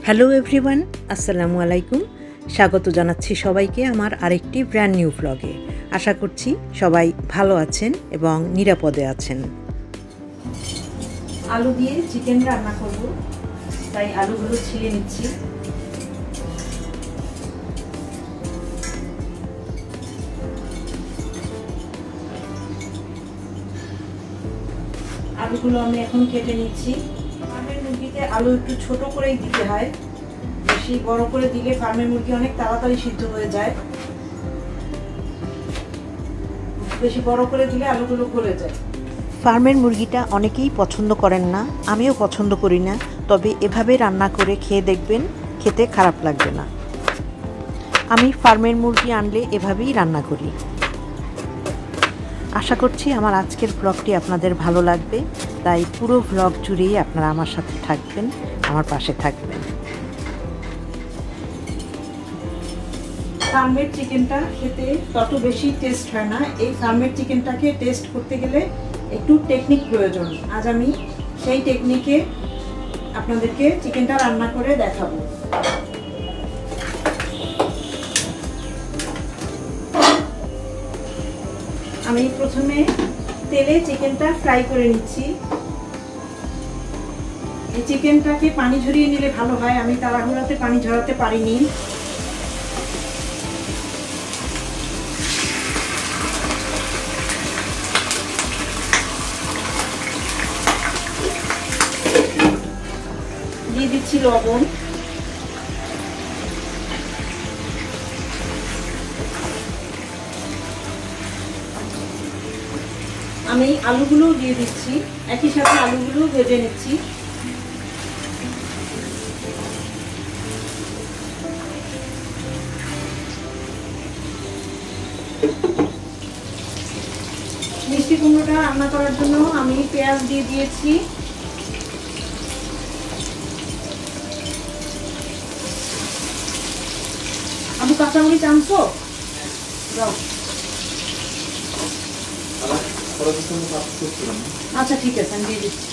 Hello everyone, আসসালামু আলাইকুম। স্বাগত জানাচ্ছি সবাইকে আমার আরেকটি ব্র্যান্ড নিউ ব্লগে। আশা করছি সবাই ভালো আছেন এবং নিরাপদে আছেন। আলু দিয়ে চিকেন রান্না করব, তাই আলুগুলো ছিলে নিচ্ছি। আলুগুলো আমি এখন কেটে নিচ্ছি। ফার্মের মুরগিতে আলু একটু ছোট করেই দিতে হয়, বেশি বড় করে দিলে ফার্মের মুরগি অনেক তাড়াতাড়ি সিদ্ধ হয়ে যায়, বেশি বড় করে দিলে আলুগুলো গলে যায়। ফার্মের মুরগিটা অনেকেই পছন্দ করেন না, আমিও পছন্দ করি না, তবে এভাবে রান্না করে খেয়ে দেখবেন, খেতে খারাপ লাগবে না। আমি ফার্মের মুরগি আনলে এভাবেই রান্না করি। আশা করছি আমার আজকের ব্লগটি আপনাদের ভালো লাগবে, তাই পুরো ব্লগ জুড়েই আপনারা আমার সাথে থাকবেন, আমার পাশে থাকবেন। ফার্মের চিকেনটা খেতে তত বেশি টেস্ট হয় না। এই ফার্মের চিকেনটাকে টেস্ট করতে গেলে একটু টেকনিক প্রয়োজন। আজ আমি সেই টেকনিকে আপনাদেরকে চিকেনটা রান্না করে দেখাবো। আমি প্রথমে তেলে চিকেনটা ফ্রাই করে নিচ্ছি। এই চিকেনটাকে পানি ঝরিয়ে নিলে ভালো হয়, আমি তাড়াহুড়োতে পানি ঝরাতে পারিনি। দিয়ে দিচ্ছি লবণ, আমি আলুগুলো দিয়ে দিচ্ছি, একই সাথে আলুগুলো ভেজে নিচ্ছি। মিষ্টি কুমড়োটা রান্না করার জন্য আমি পেঁয়াজ দিয়ে দিয়েছি। আলু কাঁচামরিচ আনছো? আচ্ছা ঠিক আছে, আমি দিয়ে দিচ্ছি।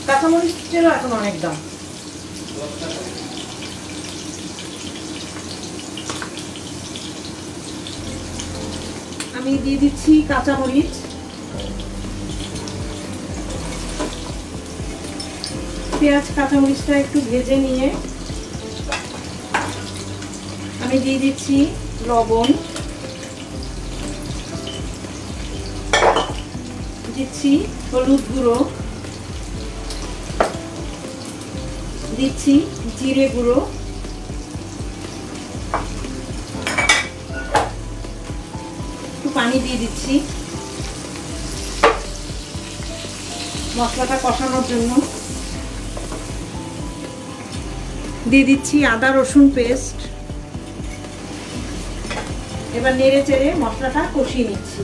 কাঁচামরিচেরও এখন অনেক দাম। আমি দিয়ে দিচ্ছি কাঁচামরিচ। পেঁয়াজ কাঁচামরিচটা একটু ভেজে নিয়ে আমি দিয়ে দিচ্ছি লবণ, দিচ্ছি হলুদ গুঁড়ো, দিচ্ছি জিরে গুঁড়ো, একটু পানি দিয়ে দিচ্ছি মশলাটা কষানোর জন্য। দিয়ে দিচ্ছি আদা রসুন পেস্ট। এবার নেড়ে চেড়ে মশলাটা কষিয়ে নিচ্ছি।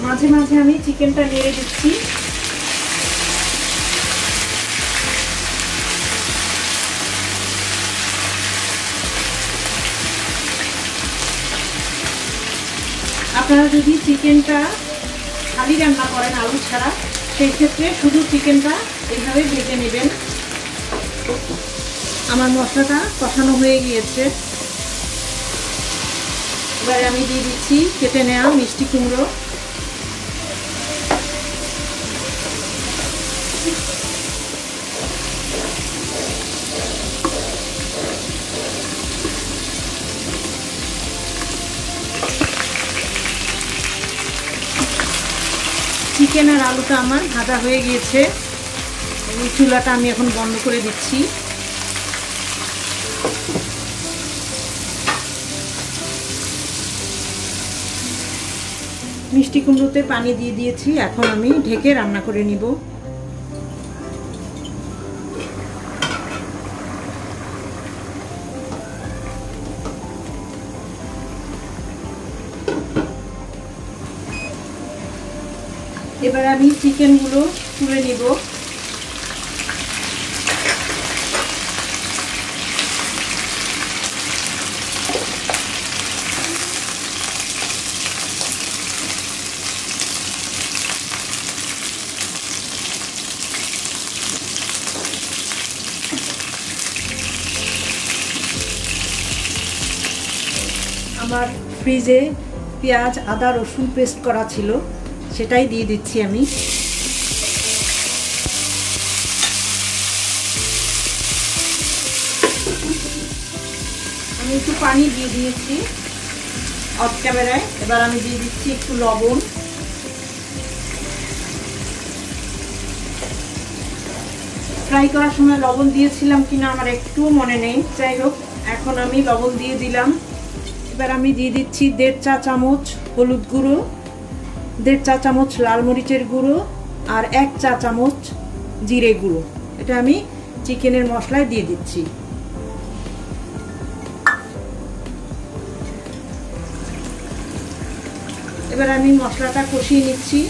মাঝে মাঝে আমি চিকেনটা নেড়ে দিচ্ছি। আপনারা যদি চিকেনটা খালি রান্না করেন আলু ছাড়া, সেই ক্ষেত্রে শুধু চিকেনটা এইভাবে ভেজে নেবেন। আমার মশলাটা কষানো হয়ে গিয়েছে। এবারে আমি দিয়ে দিচ্ছি কেটে নেওয়া মিষ্টি কুমড়ো। চিকেন আর আলুটা আমার ভাজা হয়ে গিয়েছে। এই চুলাটা আমি এখন বন্ধ করে দিচ্ছি। মিষ্টি কুমড়োতে পানি দিয়ে দিয়েছি, এখন আমি ঢেকে রান্না করে নিব। এবার আমি চিকেনগুলো তুলে নিব। আমার ফ্রিজে পেঁয়াজ আদা রসুন পেস্ট করা ছিল, সেটাই দিয়ে দিচ্ছি আমি। আমি একটু পানি দিয়ে দিয়েছি অফ ক্যামেরায়। এবার আমি দিয়ে দিচ্ছি একটু লবণ। ফ্রাই করার সময় লবণ দিয়েছিলাম কিনা আমার একটু মনে নেই, যাই হোক এখন আমি লবণ দিয়ে দিলাম। এবার আমি দিয়ে দিচ্ছি 1.5 চা চামচ হলুদ গুঁড়ো, 1.5 চা চামচ লাল মরিচের গুঁড়ো আর 1 চা চামচ জিরে গুঁড়ো। এটা আমি চিকেনের মশলায় দিয়ে দিচ্ছি। এবার আমি মশলাটা কষিয়ে নিচ্ছি।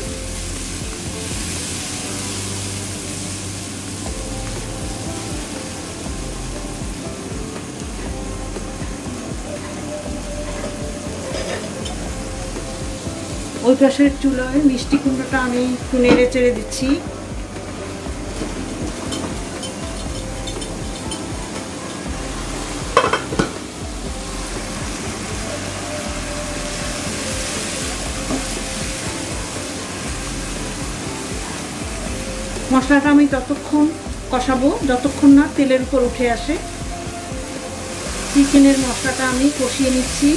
ওই পাশের চুলায় মিষ্টি কুমড়োটা আমি একটু নেড়ে চেড়ে দিচ্ছি। মশলাটা আমি ততক্ষণ কষাবো যতক্ষণ না তেলের উপর উঠে আসে। চিকেনের মশলাটা আমি কষিয়ে নিচ্ছি।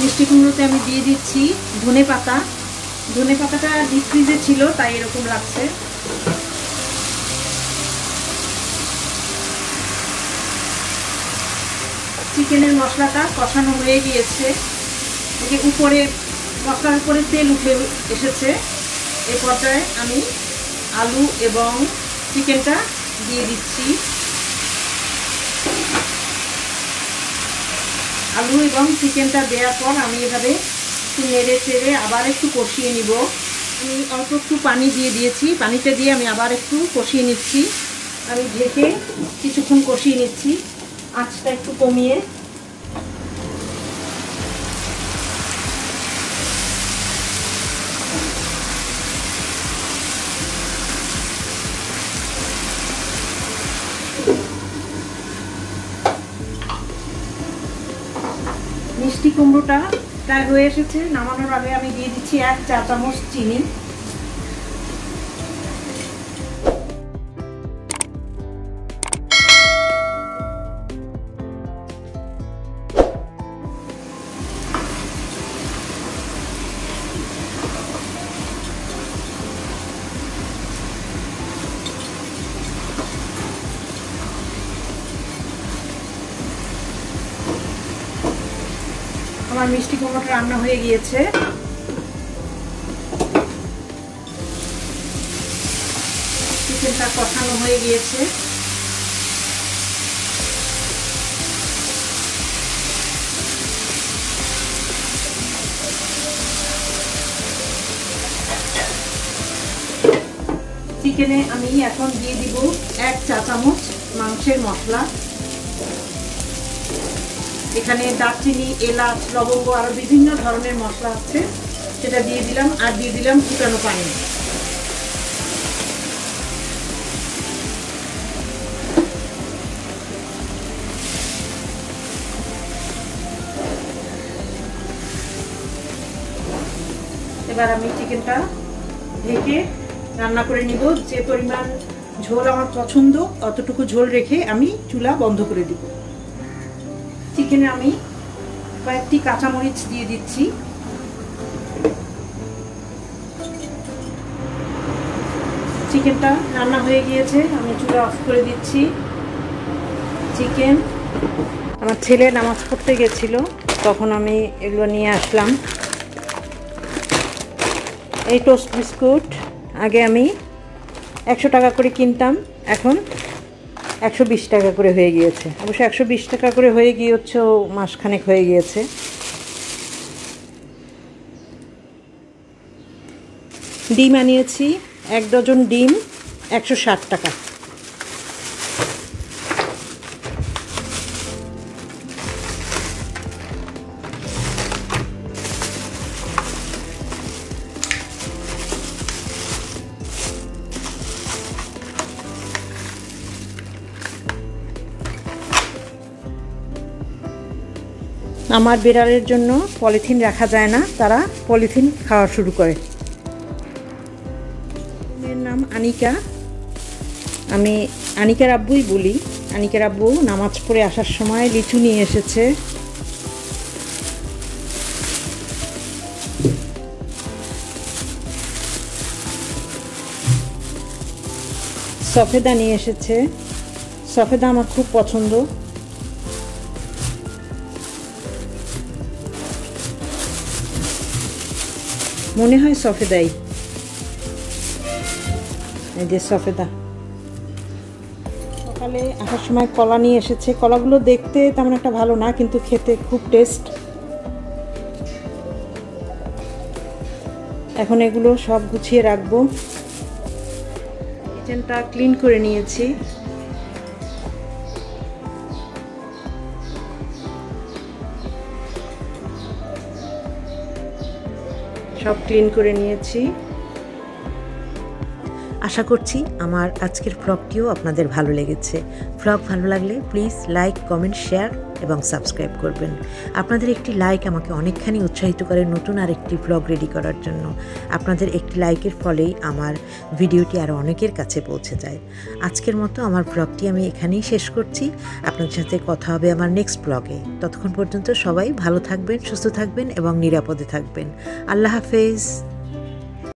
মিষ্টি কুমড়োতে আমি দিয়ে দিচ্ছি ধনে পাতা। ধনে পাতাটা ডিপ ফ্রিজে ছিল তাই এরকম লাগছে। চিকেনের মশলাটা কষানো হয়ে গিয়েছে, উপরে মশলার উপরে তেল উঠে এসেছে। এই পর্যায়ে আমি আলু এবং চিকেনটা দিয়ে দিচ্ছি। আলু এবং চিকেনটা দেওয়ার পর আমি এভাবে একটু নেড়ে চেড়ে আবার একটু কষিয়ে নিব। আমি অল্প একটু পানি দিয়ে দিয়েছি, পানিটা দিয়ে আমি আবার একটু কষিয়ে নিচ্ছি। আমি ঢেকে কিছুক্ষণ কষিয়ে নিচ্ছি, আঁচটা একটু কমিয়ে। মিষ্টি কুমড়োটা প্রায় হয়ে এসেছে। নামানোর আগে আমি দিয়ে দিচ্ছি 1 চা চামচ চিনি। আমার মিষ্টি কুমড়োটা রান্না হয়ে গিয়েছে। চিকেনটা কষানো হয়ে গিয়েছে। চিকেনে আমি এখন দিয়ে দিব 1 চা চামচ মাংসের মশলা। এখানে দারচিনি, এলাচ, লবঙ্গ আরো বিভিন্ন ধরনের মশলা আছে, সেটা দিয়ে দিলাম। আর দিয়ে দিলাম ফুটানো পানি। এবার আমি চিকেনটা ঢেকে রান্না করে নিব। যে পরিমাণ ঝোল আমার পছন্দ অতটুকু ঝোল রেখে আমি চুলা বন্ধ করে দিব। চিকেনে আমি কয়েকটি কাঁচামরিচ দিয়ে দিচ্ছি। চিকেনটা রান্না হয়ে গিয়েছে, আমি চুলা অফ করে দিচ্ছি। চিকেন, আমার ছেলে নামাজ পড়তে গেছিল, তখন আমি এগুলো নিয়ে আসলাম। এই টোস্ট বিস্কুট আগে আমি 100 টাকা করে কিনতাম, এখন 120 টাকা করে হয়ে গিয়েছে। অবশ্য 120 টাকা করে হয়ে গিয়ে হচ্ছে মাসখানেক হয়ে গিয়েছে। ডিম আনিয়েছি 1 ডজন ডিম 160 টাকা। আমার বিড়ালের জন্য পলিথিন রাখা যায় না, তারা পলিথিন খাওয়া শুরু করে। এর নাম আনিকা, আমি আনিকার আব্বুই বলি। আনিকার আব্বু নামাজ পড়ে আসার সময় লিচু নিয়ে এসেছে। সফেদা নিয়ে এসেছে, সফেদা আমার খুব পছন্দ। মনে হয় সফেদাই, এই যে সফেদা। সকালে আসার সময় কলা নিয়ে এসেছে, কলাগুলো দেখতে তেমন একটা ভালো না, কিন্তু খেতে খুব টেস্ট। এখন এগুলো সব গুছিয়ে রাখবো। কিচেনটা ক্লিন করে নিয়েছি। সব ক্লিন করে নিয়েছি। আশা করছি আমার আজকের ভ্লগটিও আপনাদের ভালো লেগেছে। ভ্লগ ভালো লাগলে প্লিজ লাইক, কমেন্ট, শেয়ার এবং সাবস্ক্রাইব করবেন। আপনাদের একটি লাইক আমাকে অনেকখানি উৎসাহিত করে নতুন আরেকটি ভ্লগ রেডি করার জন্য। আপনাদের একটি লাইকের ফলেই আমার ভিডিওটি আরও অনেকের কাছে পৌঁছে যায়। আজকের মতো আমার ভ্লগটি আমি এখানেই শেষ করছি। আপনাদের সাথে কথা হবে আমার নেক্সট ভ্লগে। ততক্ষণ পর্যন্ত সবাই ভালো থাকবেন, সুস্থ থাকবেন এবং নিরাপদে থাকবেন। আল্লাহ হাফেজ।